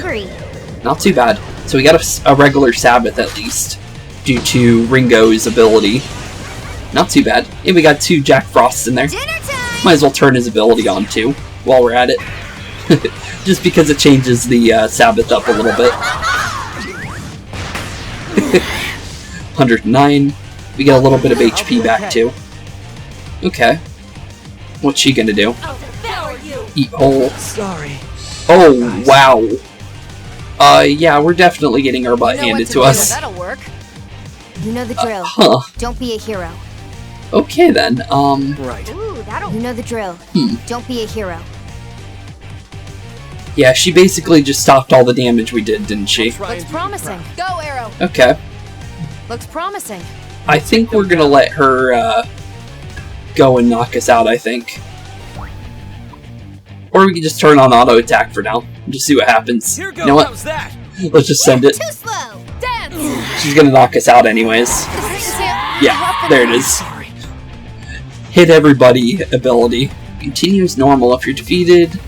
Not too bad. So we got a regular Sabbath at least. Due to Ringo's ability. Not too bad. And we got 2 Jack Frosts in there. Might as well turn his ability on too, while we're at it. Just because it changes the Sabbath up a little bit. 109. We get a little bit of HP back too. Okay. What's she gonna do? Eat whole. Sorry. Oh, wow. Yeah, we're definitely getting our butt handed to us. That'll work. You know the drill. Don't be a hero. Okay then, Right. Ooh, you know the drill. Don't be a hero. Yeah, she basically just stopped all the damage we did, didn't she? Looks promising. Go, Arrow. Okay. Looks promising. I think we're gonna let her, go and knock us out, I think. Or we can just turn on auto attack for now, and just see what happens. Here goes. You know what? How's that? Let's just send it. Too slow. Dance. She's gonna knock us out anyways. Yeah, there it is. Hit everybody ability. Continues normal if you're defeated.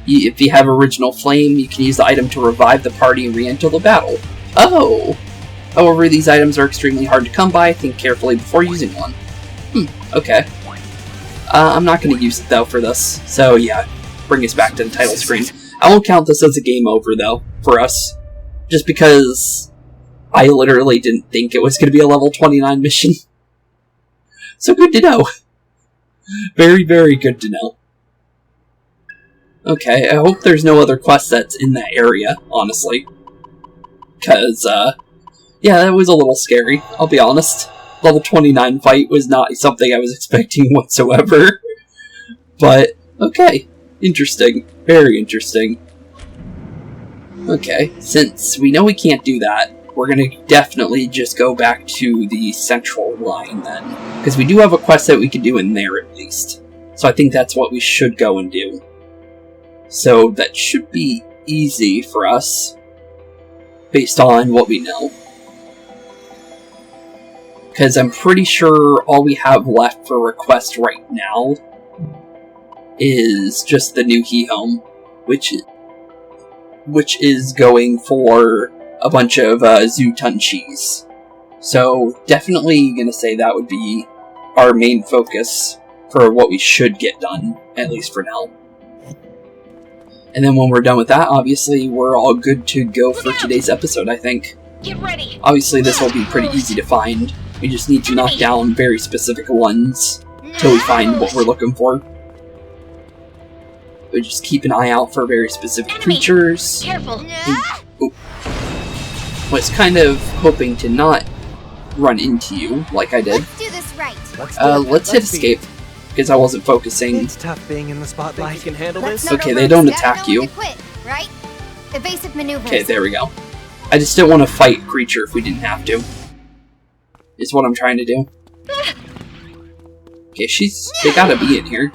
If you have original flame, you can use the item to revive the party and re-enter the battle. Oh! However, these items are extremely hard to come by. Think carefully before using one. Okay. I'm not going to use it though for this. So yeah, bring us back to the title screen. I won't count this as a game over though, for us. Just because I literally didn't think it was going to be a level 29 mission. So good to know. Very, very good to know. Okay, I hope there's no other quest that's in that area, honestly. Because, yeah, that was a little scary, I'll be honest. Level 29 fight was not something I was expecting whatsoever. But, okay. Interesting. Very interesting. Okay, since we know we can't do that, we're gonna definitely just go back to the central line then. Because we do have a quest that we can do in there at least. So I think that's what we should go and do. So that should be easy for us, based on what we know. Because I'm pretty sure all we have left for request right now is just the new He-Home, which is going for a bunch of Zutunchis. So definitely gonna say that would be our main focus for what we should get done, at least for now. And then when we're done with that, obviously, we're all good to go for today's episode, I think. Get ready. Obviously, this will be pretty easy to find. We just need to knock down very specific ones till we find what we're looking for. We just keep an eye out for very specific creatures. Careful. Was kind of hoping to not run into you like I did. Let's do this right. Let's hit escape. Because I wasn't focusing. It's tough being in the spotlight. You can handle this? Okay, they don't attack you. Quit, right? Evasive maneuvers. Okay, there we go. I just didn't want to fight creature if we didn't have to. Is what I'm trying to do. Okay, they gotta be in here.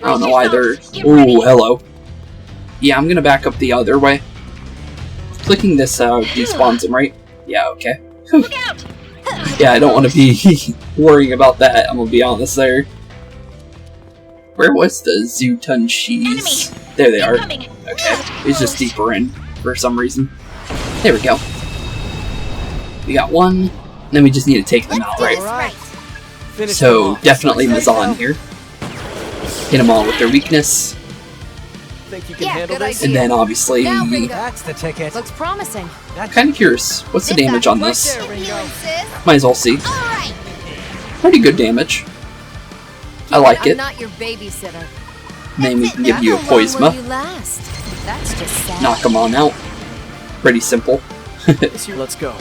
I don't know why they're... Ooh, hello. Yeah, I'm gonna back up the other way. Clicking this despawns him, right? Yeah, okay. Yeah, I don't want to be worrying about that, I'm gonna be honest there. Where was the Zutunshis? There they are. Okay, it's just deeper in for some reason. There we go. We got one, then we just need to take them out, right? So, definitely Mazan here. Hit them all with their weakness. Think you can handle this? And then obviously... That's the ticket. Looks promising. I'm kind of curious. What's the damage on this? Might as well see. Pretty good damage. I like it. I'm not your babysitter. Then we can give you a Poisma. Knock them on out. Pretty simple. Let's go.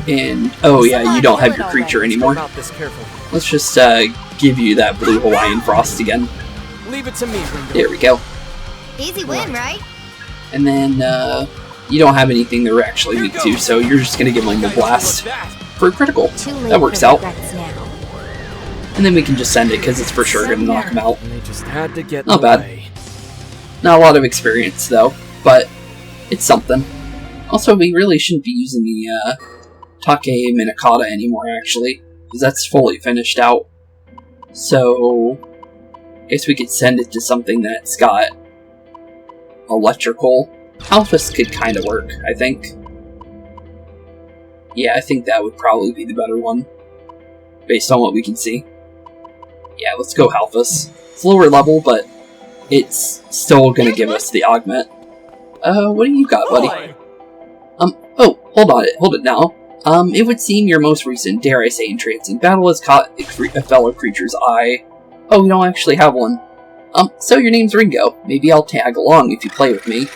And, oh yeah, you don't have your creature anymore. Let's just give you that blue Hawaiian Frost again. Leave it to me, Ringo. There we go. Easy win, right? And then, you don't have anything they're actually weak to, so you're just gonna give them a blast for a critical. That works out. And then we can just send it, because it's for sure gonna knock them out. Not bad. Not a lot of experience, though, but it's something. Also, we really shouldn't be using the, Take Minakata anymore, actually, because that's fully finished out. So, I guess we could send it to something that's got electrical. Alphys could kind of work, I think. Yeah, I think that would probably be the better one, based on what we can see. Yeah, let's go Alphys. It's lower level, but it's still going to give us the augment. What do you got, buddy? Oh, hold it now. It would seem your most recent, dare I say, entrancing battle has caught a fellow creature's eye. Oh, we don't actually have one. So your name's Ringo. Maybe I'll tag along if you play with me.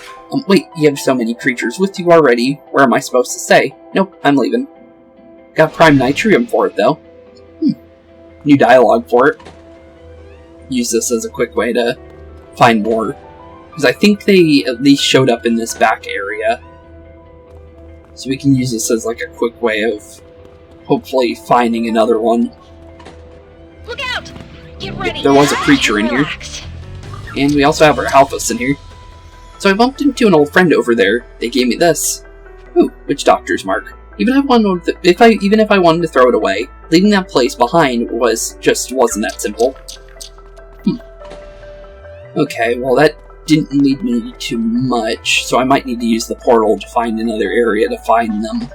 Wait, you have so many creatures with you already. Where am I supposed to stay? Nope, I'm leaving. Got Prime Nitrium for it, though. New dialogue for it. Use this as a quick way to find more. Because I think they at least showed up in this back area. So we can use this as like a quick way of hopefully finding another one. Look out! Get ready. There was a creature in here. And we also have our Alphys in here. So I bumped into an old friend over there. They gave me this. Ooh, witch doctor's mark. Even if I wanted to throw it away, leaving that place behind wasn't that simple. Okay, well that didn't lead me to much, so I might need to use the portal to find another area to find them.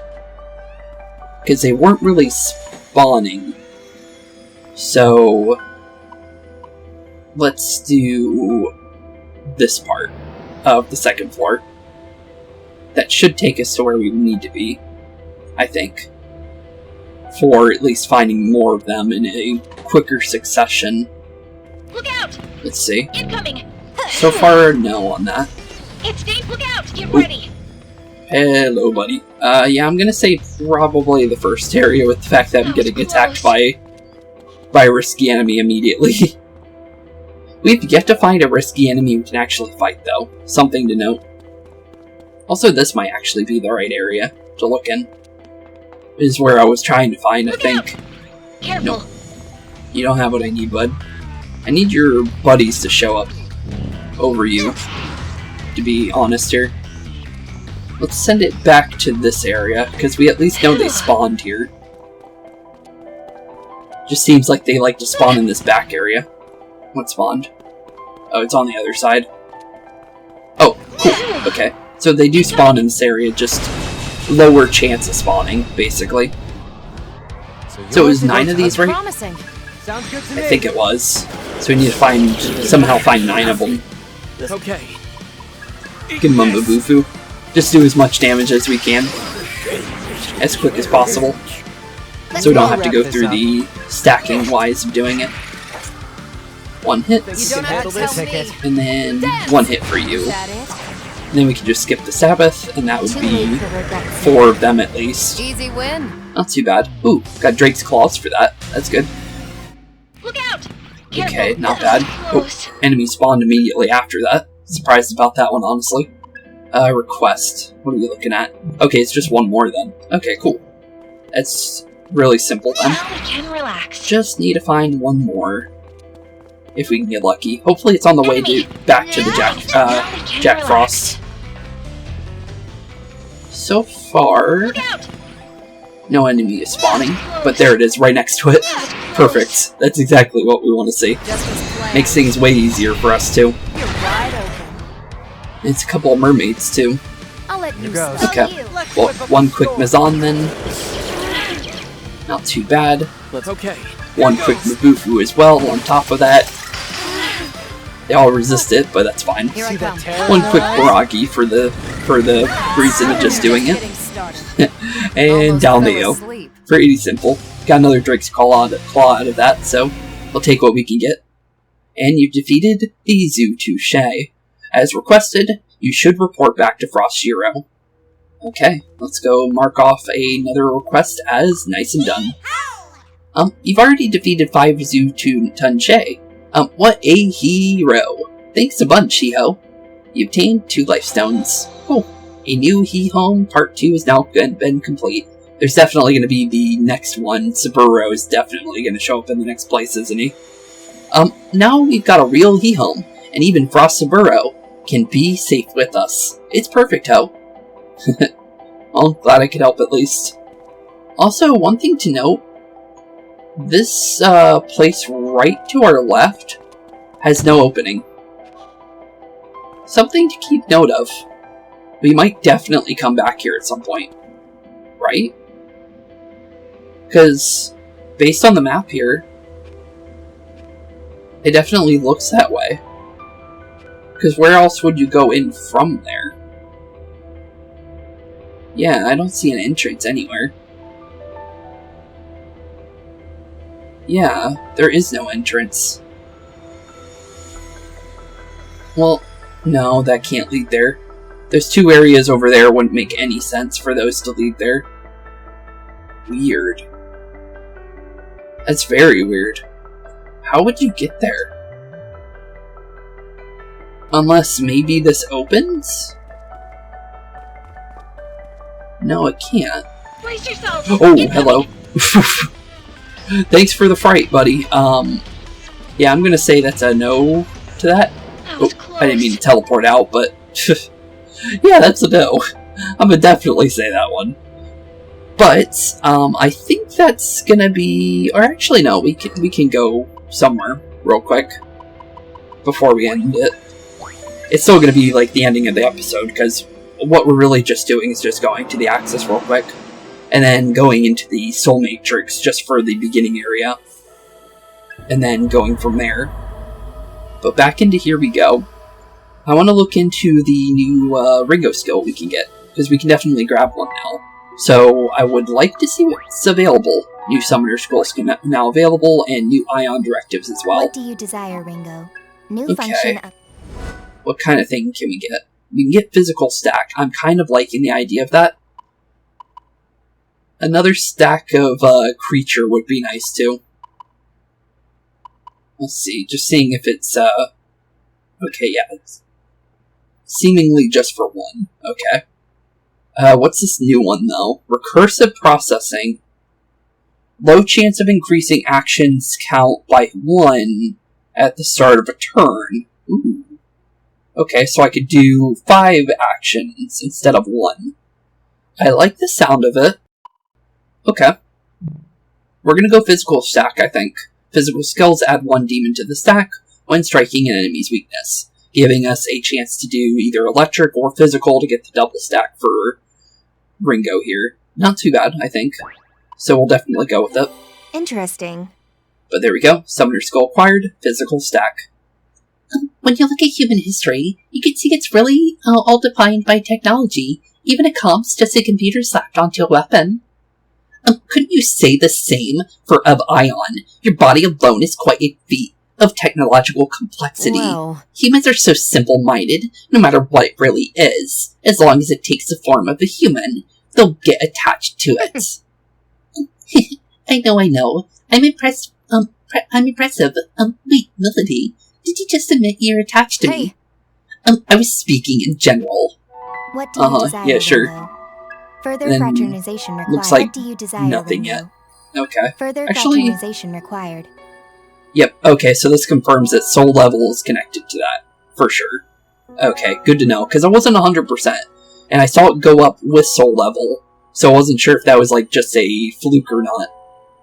Because they weren't really spawning. So let's do this part of the second floor. That should take us to where we need to be, I think. For at least finding more of them in a quicker succession. Look out! Let's see. Incoming! So far, no on that. It's deep, look out! Get ready! Hello, buddy. Yeah, I'm gonna say probably the first area with the fact that I'm getting attacked by a risky enemy immediately. We've yet to find a risky enemy we can actually fight, though. Something to note. Also, this might actually be the right area to look in. This is where I was trying to find, I think. Careful. No. You don't have what I need, bud. I need your buddies to show up over you, to be honest here. Let's send it back to this area, because we at least know they spawned here. Just seems like they like to spawn in this back area. What spawned? Oh, it's on the other side. Oh, cool. Okay. So they do spawn in this area, just lower chance of spawning, basically. So it was 9 of these, right? I think it was. So we need to somehow find 9 of them. Okay. Give them a Mabufu. Just do as much damage as we can. As quick as possible. So we don't have to go through the stacking wise of doing it. 1 hit. And then 1 hit for you. And then we can just skip the Sabbath, and that would be 4 of them at least. Easy win. Not too bad. Ooh, got Drake's Claws for that. That's good. Look out! Okay, not bad. Oh, enemy spawned immediately after that. Surprised about that one, honestly. Request. What are we looking at? Okay, it's just 1 more then. Okay, cool. That's really simple then. Now we can relax. Just need to find 1 more. if we can get lucky. Hopefully it's on the way back to the Jack Frost. So far, no enemy is spawning, but there it is, right next to it. Perfect. That's exactly what we want to see. Makes things way easier for us too. It's a couple of mermaids too. Okay. Well, one quick Mazan then. Not too bad. Okay. One quick Mabufu as well on top of that. They all resist it, but that's fine. One quick Baragi for the reason of just doing it. And Dalmeo. Pretty simple. Got another Drake's claw out of that, so we'll take what we can get. And you've defeated the Zoo Touche. As requested, you should report back to Frost Shiro. Okay, let's go mark off another request as nice and done. You've already defeated 5 Zoo Tunche. What a hero! Thanks a bunch, Shiho. You obtained 2 life stones. Cool. A new He-Home Part 2 has now been complete. There's definitely going to be the next one. Saburo is definitely going to show up in the next place, isn't he? Now we've got a real He-Home, and even Frost Saburo can be safe with us. It's perfect, Ho. Well, glad I could help at least. Also, one thing to note, this place right to our left has no opening. Something to keep note of. We might definitely come back here at some point. Right? Because, based on the map here, it definitely looks that way. Because where else would you go in from there? Yeah, I don't see an entrance anywhere. Yeah, there is no entrance. Well, no, that can't lead there. There's 2 areas over there, wouldn't make any sense for those to lead there. Weird. That's very weird. How would you get there? Unless maybe this opens? No, it can't. Brace yourself. Oh, hello. Thanks for the fright, buddy. Yeah, I'm gonna say that's a no to that. I didn't mean to teleport out, but yeah, that's a no. I'm gonna definitely say that one. But I think that's gonna be, or actually no, we can go somewhere real quick before we end it. It's still gonna be like the ending of the episode because what we're really just doing is just going to the Axis real quick, and then going into the Soul Matrix just for the beginning area, and then going from there. But back into here we go. I want to look into the new Ringo skill we can get, because we can definitely grab one now. So I would like to see what's available. New Summoner Scrolls now available, and new Aion directives as well. What do you desire, Ringo? New function of... What kind of thing can we get? We can get physical stack. I'm kind of liking the idea of that. Another stack of creature would be nice too. Let's see, just seeing if it's okay, yeah, it's seemingly just for 1. Okay. What's this new one though? Recursive processing. Low chance of increasing actions count by 1 at the start of a turn. Ooh. Okay, so I could do 5 actions instead of 1. I like the sound of it. Okay. We're gonna go physical stack, I think. Physical skills add 1 demon to the stack when striking an enemy's weakness, giving us a chance to do either electric or physical to get the double stack for Ringo here. Not too bad, I think. So we'll definitely go with it. Interesting. But there we go. Summoner skill acquired, physical stack. When you look at human history, you can see it's really all defined by technology. Even a comp's just a computer slapped onto a weapon. Couldn't you say the same for of Aion? Your body alone is quite a feat of technological complexity. Wow. Humans are so simple-minded, no matter what it really is. As long as it takes the form of a human, they'll get attached to it. I know. I'm impressed. I'm impressive. Wait, Melody. Did you just admit you're attached to me? I was speaking in general. What do you desire, yeah, sure. Ringo? Further fraternization required. Looks like what do you desire, nothing Ringo? yet. Okay. Further Actually, fraternization required. Yep, okay, so this confirms that soul level is connected to that, for sure. Okay, good to know, because I wasn't 100%, and I saw it go up with soul level, so I wasn't sure if that was like just a fluke or not.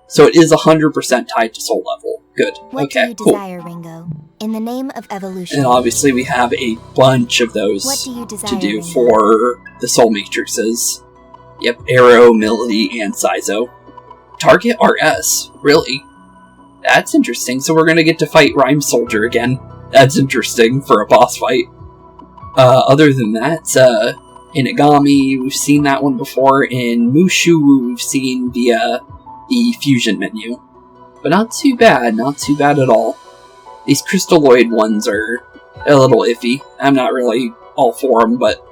So it is 100% tied to soul level. Good. What okay, do you cool. desire, Ringo? In the name of evolution. And obviously we have a bunch of those to do for the soul matrices. Yep, Arrow, Melody, and Saizo. Target RS, really? That's interesting, so we're gonna get to fight Rhyme Soldier again. That's interesting for a boss fight. Other than that, Inagami, we've seen that one before. In Mushu, we've seen via the fusion menu. But not too bad at all. These crystalloid ones are a little iffy. I'm not really all for them, but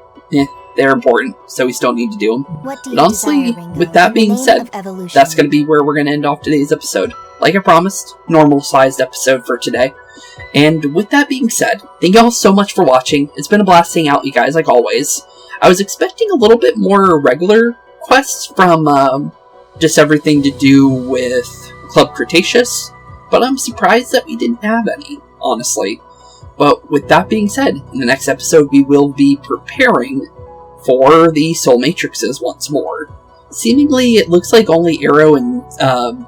they're important, so we still need to do them. But honestly, with that being said, that's going to be where we're going to end off today's episode. Like I promised, normal-sized episode for today. And with that being said, thank y'all so much for watching. It's been a blast seeing out you guys, like always. I was expecting a little bit more regular quests from just everything to do with Club Cretaceous, but I'm surprised that we didn't have any, honestly. But with that being said, in the next episode we will be preparing for the Soul Matrices once more. Seemingly, it looks like only Arrow and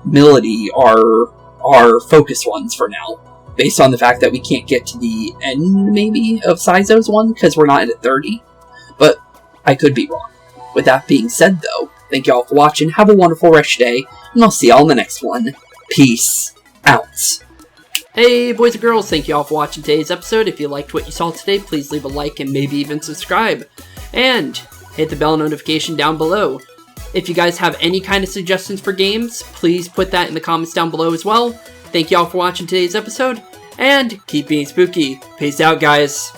Melody are focus ones for now, based on the fact that we can't get to the end, maybe, of Saizo's one, because we're not at 30. But I could be wrong. With that being said, though, thank y'all for watching, have a wonderful rest of your day, and I'll see y'all in the next one. Peace out. Hey boys and girls, thank you all for watching today's episode. If you liked what you saw today, please leave a like and maybe even subscribe. And hit the bell notification down below. If you guys have any kind of suggestions for games, please put that in the comments down below as well. Thank you all for watching today's episode, and keep being spooky. Peace out, guys.